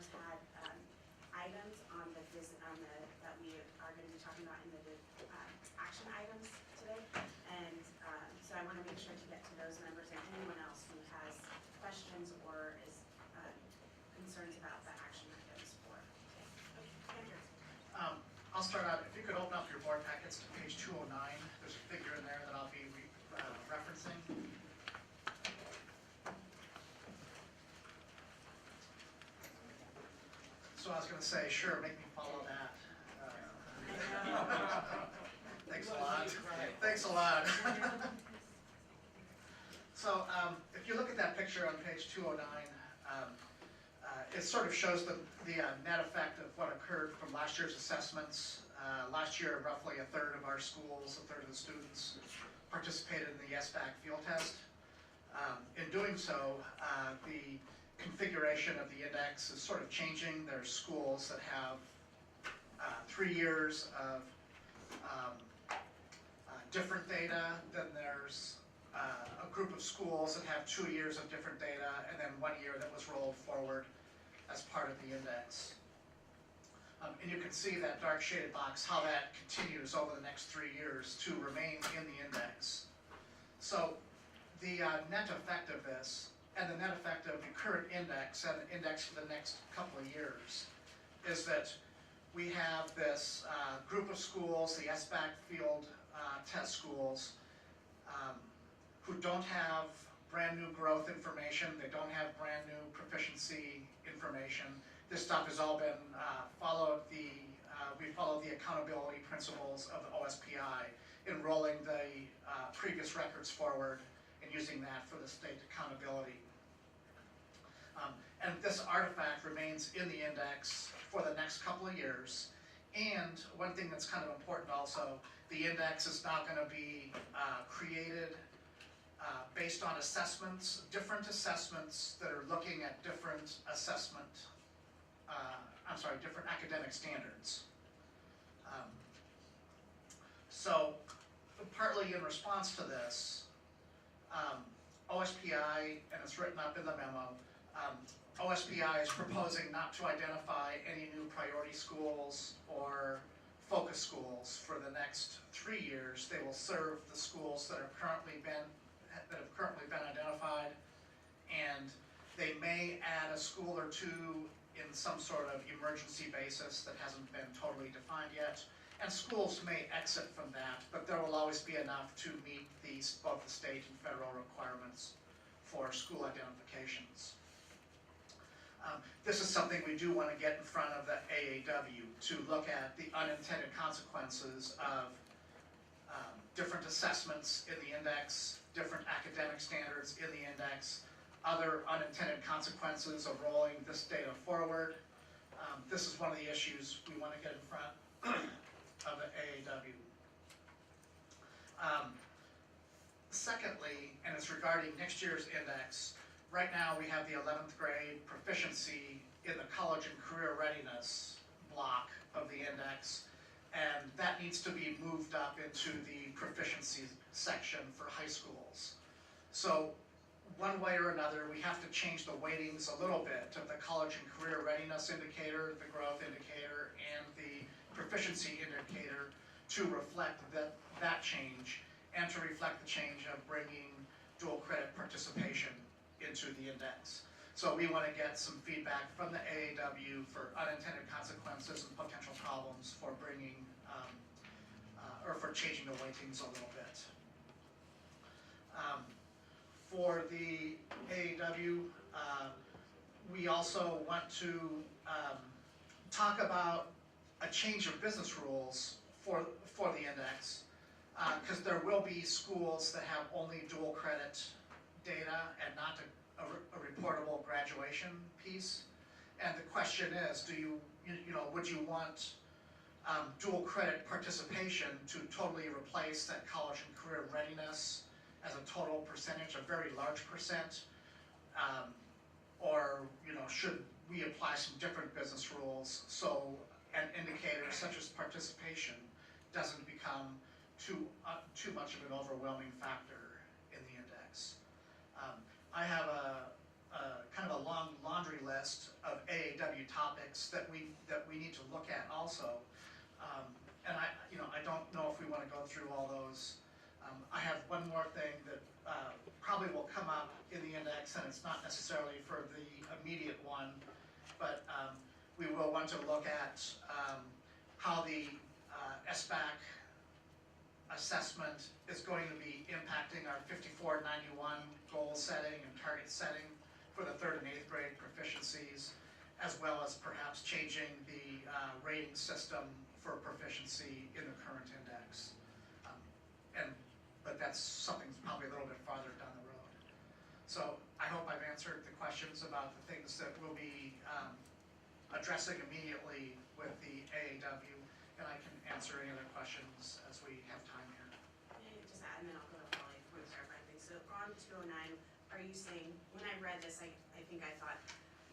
members had items on that we are going to be talking about in the action items today, and so I want to make sure to get to those members and anyone else who has questions or is concerns about the action items for today. Okay, Andrew. I'll start out. If you could open up your board packets to page 209, there's a figure in there that I'll be referencing. So I was going to say, sure, make me follow that. Thanks a lot. Thanks a lot. So if you look at that picture on page 209, it sort of shows the net effect of what occurred from last year's assessments. Last year, roughly a third of our schools, a third of the students participated in the SBAC field test. In doing so, the configuration of the index is sort of changing. There's schools that have 3 years of different data, then there's a group of schools that have 2 years of different data, and then 1 year that was rolled forward as part of the index. And you can see that dark shaded box, how that continues over the next 3 years to remain in the index. So the net effect of this, and the net effect of the current index and the index for the next couple of years, is that we have this group of schools, the SBAC field test schools, who don't have brand new growth information, they don't have brand new proficiency information. This stuff has all been we followed the accountability principles of the OSPI in rolling the previous records forward and using that for the state accountability. And this artifact remains in the index for the next couple of years. And one thing that's kind of important also, the index is now going to be created based on assessments, different assessments that are looking at different different academic standards. So partly in response to this, OSPI, and it's written up in the memo, OSPI is proposing not to identify any new priority schools or focus schools for the next 3 years. They will serve the schools that have currently been identified, and they may add a school or two in some sort of emergency basis that hasn't been totally defined yet. And schools may exit from that, but there will always be enough to meet both the state and federal requirements for school identifications. This is something we do want to get in front of the AAW to look at the unintended consequences of different assessments in the index, different academic standards in the index, other unintended consequences of rolling this data forward. This is one of the issues we want to get in front of the AAW. Secondly, and it's regarding next year's index, right now we have the 11th grade proficiency in the college and career readiness block of the index, and that needs to be moved up into the proficiency section for high schools. So one way or another, we have to change the weightings a little bit of the college and career readiness indicator, the growth indicator, and the proficiency indicator to reflect that change and to reflect the change of bringing dual credit participation into the index. So we want to get some feedback from the AAW for unintended consequences and potential problems for bringing or for changing the weightings a little bit. For the AAW, we also want to talk about a change of business rules for the index, because there will be schools that have only dual credit data and not a reportable graduation piece. And the question is, would you want dual credit participation to totally replace that college and career readiness as a total percentage, a very large percent, or should we apply some different business rules so an indicator such as participation doesn't become too much of an overwhelming factor in the index? I have a kind of a long laundry list of AAW topics that we need to look at also. And I don't know if we want to go through all those. I have one more thing that probably will come up in the index, and it's not necessarily for the immediate one, but we will want to look at how the SBAC assessment is going to be impacting our 5491 goal setting and target setting for the 3rd and 8th grade proficiencies, as well as perhaps changing the rating system for proficiency in the current index. But that's something that's probably a little bit farther down the road. So I hope I've answered the questions about the things that we'll be addressing immediately with the AAW, and I can answer any other questions as we have time here. Just add, and then I'll go to Polly for clarifying things. So on 209, are you saying, when I read this, I think I thought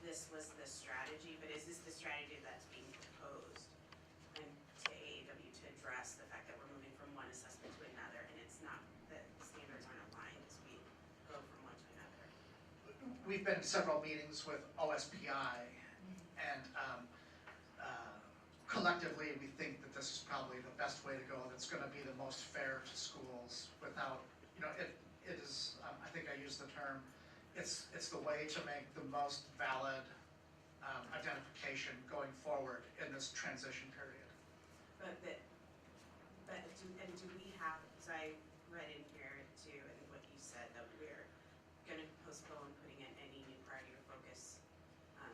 this was the strategy, but is this the strategy that's being proposed and to AAW to address the fact that we're moving from one assessment to another, and it's not that the standards aren't aligned as we go from one to another? We've been to several meetings with OSPI, and collectively we think that this is probably the best way to go, that's going to be the most fair to schools without, it is, I think I used the term, it's the way to make the most valid identification going forward in this transition period. But do we have, so I read in here too, I think what you said, that we're gonna postpone putting in any new priority or focus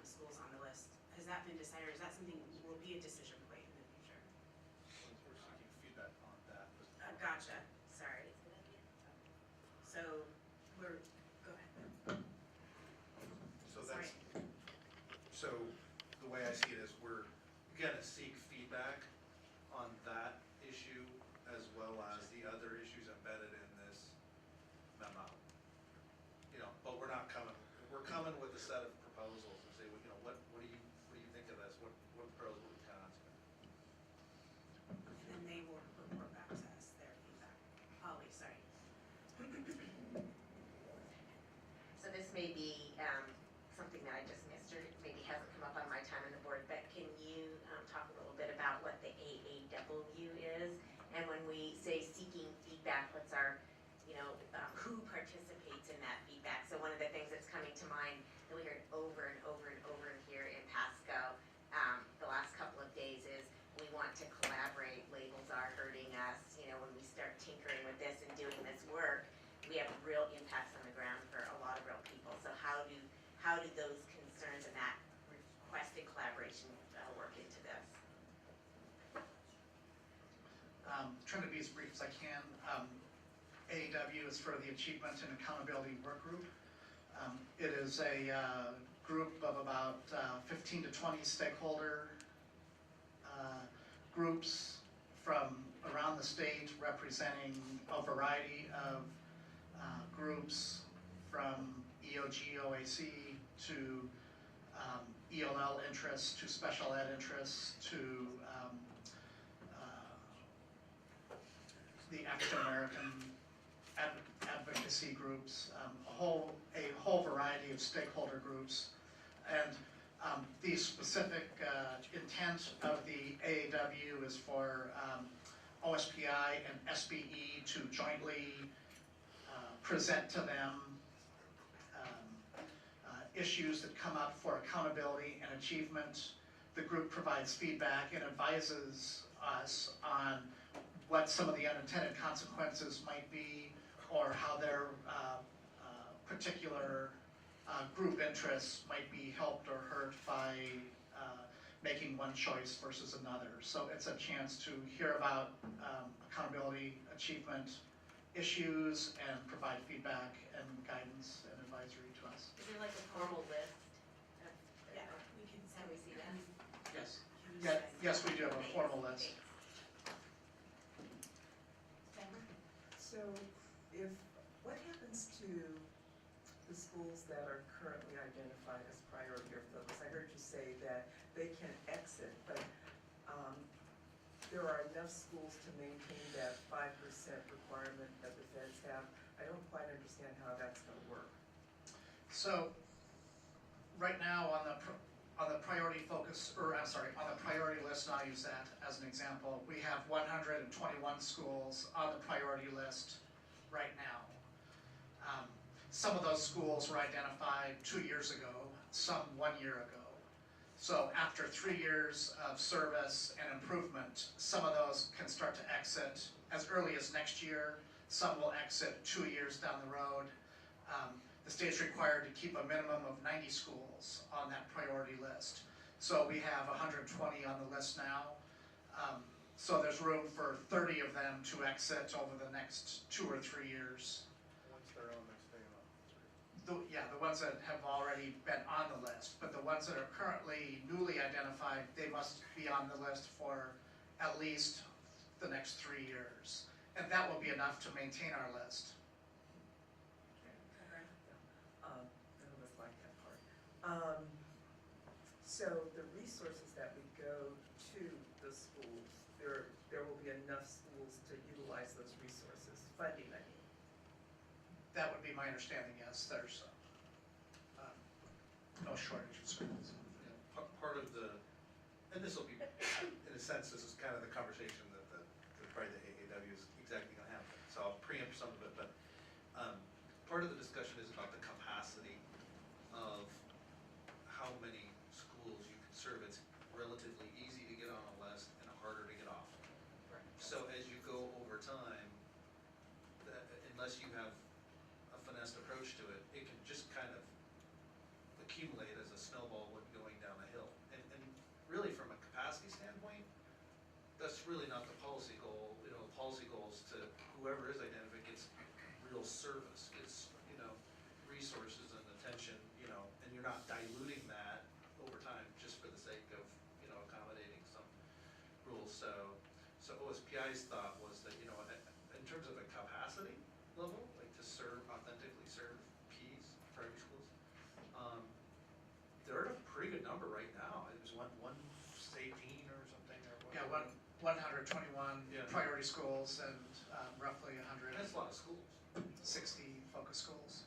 schools on the list. Has that been decided, or is that something will be a decision point in the future? We're seeking feedback on that. Gotcha, sorry. So, go ahead. So Sorry. so the way I see it is we're gonna seek feedback on that issue as well as the other issues embedded in this memo. But we're coming with a set of proposals and say, what do you think of this? What pros, what cons? And then they will report back to us their feedback. Polly, sorry. So this may be something that I just missed or maybe hasn't come up on my time on the board, but can you talk a little bit about what the AAW is? And when we say seeking feedback, what's our, who participates in that feedback? So one of the things that's coming to mind that we heard over and over and over here in Pasco the last couple of days is we want to collaborate, labels are hurting us. When we start tinkering with this and doing this work, we have real impacts on the ground for a lot of real people. So how do those concerns and that requested collaboration work into this? Trying to be as brief as I can. AAW is for the Achievement and Accountability Work Group. It is a group of about 15 to 20 stakeholder groups from around the state, representing a variety of groups from EOG, OAC to ELL interests, to special ed interests, to the African American advocacy groups, a whole variety of stakeholder groups. And the specific intent of the AAW is for OSPI and SBE to jointly present to them issues that come up for accountability and achievement. The group provides feedback and advises us on what some of the unintended consequences might be, or how their particular group interests might be helped or hurt by making one choice versus another. So it's a chance to hear about accountability, achievement issues, and provide feedback and guidance and advisory to us. Is there like a formal list? Yeah, we can Can we see that? Yes. Can you Yeah, guys- yes, we do have a formal list. So what happens to the schools that are currently identified as priority or focus? I heard you say that they can exit, but there are enough schools to maintain that 5% requirement that the feds have. I don't quite understand how that's gonna work. So right now on the priority focus, or I'm sorry, on the priority list, and I'll use that as an example, we have 121 schools on the priority list right now. Some of those schools were identified 2 years ago, some 1 year ago. So after 3 years of service and improvement, some of those can start to exit as early as next year. Some will exit 2 years down the road. The state's required to keep a minimum of 90 schools on that priority list. So we have 120 on the list now. So there's room for 30 of them to exit over the next 2 or 3 years. Once they're on, they're staying on. The ones that have already been on the list, but the ones that are currently newly identified, they must be on the list for at least the next 3 years. And that will be enough to maintain our list. None of us like that part. So the resources that we go to the schools, there will be enough schools to utilize those resources, funding, I mean. That would be my understanding, yes, there's no shortage of schools. Part of the, and this will be, in a sense, this is kind of the conversation that probably the AAW is exactly gonna have. So I'll preempt some of it, but, part of the discussion is about the capacity of how many schools you can serve. It's relatively easy to get on a list and harder to get off. So as you go over time, unless you have a finessed approach to it, it can just kind of accumulate as a snowball going down a hill. And really from a capacity standpoint, that's really not the policy goal. You know, the policy goal is to whoever is identified gets real service, gets, resources and attention, and you're not diluting that over time just for the sake of, accommodating some rules. So OSPI's thought was that, in terms of a capacity level, like to authentically serve Ps, primary schools, they're at a pretty good number right now. It was 118 or something, or what? Yeah, 121 Yeah. priority schools and roughly That's a lot of schools. 160 focus schools.